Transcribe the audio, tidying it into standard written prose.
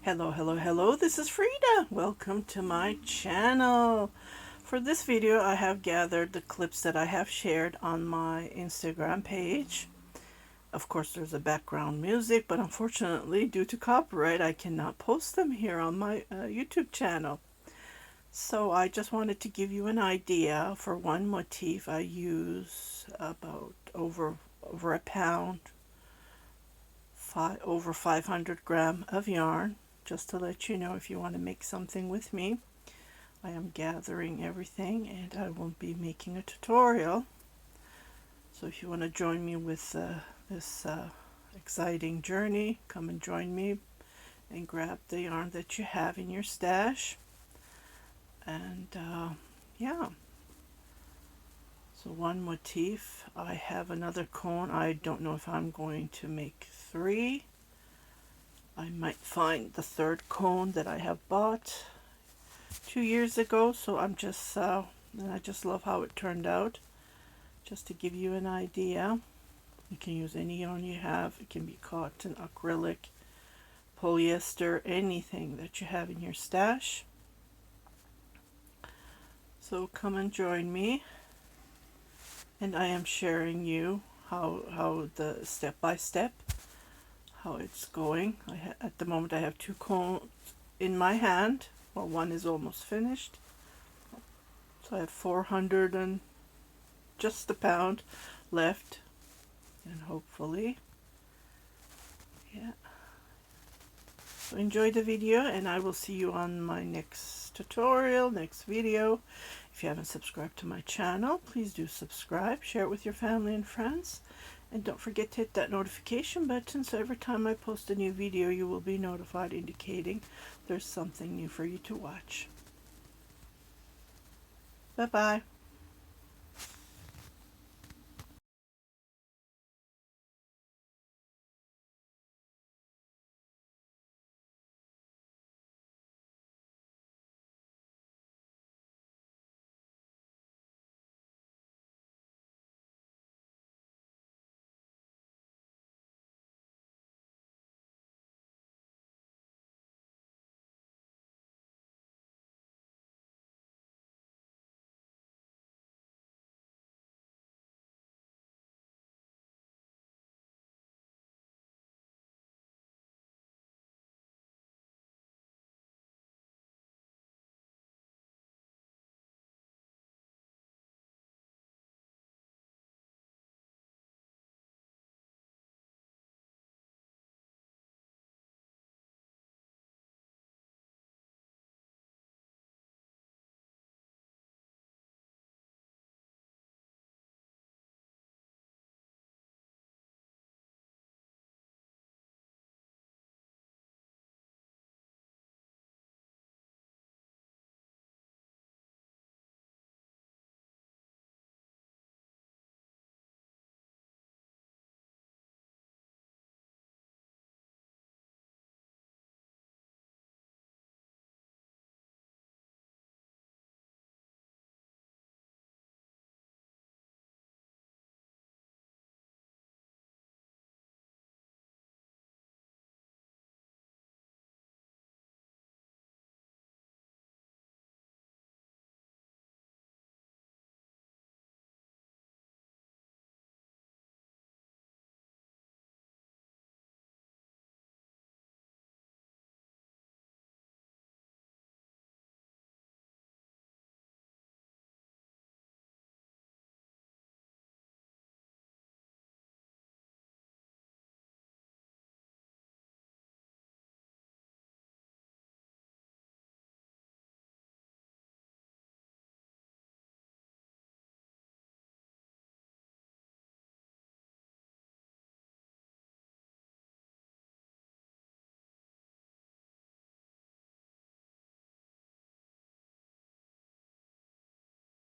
Hello, hello, hello, this is Frida. Welcome to my channel. For this video, I have gathered the clips that I have shared on my Instagram page. Of course, there's a background music, but unfortunately, due to copyright, I cannot post them here on my YouTube channel. So I just wanted to give you an idea. For one motif, I use about over a pound, over 500 gram of yarn. Just to let you know, if you want to make something with me, I am gathering everything and I will be making a tutorial. So if you want to join me with this exciting journey, come and join me and grab the yarn that you have in your stash. And yeah, so one motif. I have another cone. I don't know if I'm going to make 3. I might find the third cone that I have bought 2 years ago, so I'm just and I just love how it turned out. Just to give you an idea, you can use any yarn you have. It can be cotton, acrylic, polyester, anything that you have in your stash. So come and join me, and I am sharing you how the step by step, how it's going. At the moment I have 2 cones in my hand. Well, one is almost finished. So I have 400 and just a pound left, and hopefully, yeah. So enjoy the video, and I will see you on my next tutorial, next video. If you haven't subscribed to my channel, please do subscribe, share it with your family and friends, and don't forget to hit that notification button so every time I post a new video you will be notified, indicating there's something new for you to watch. Bye bye.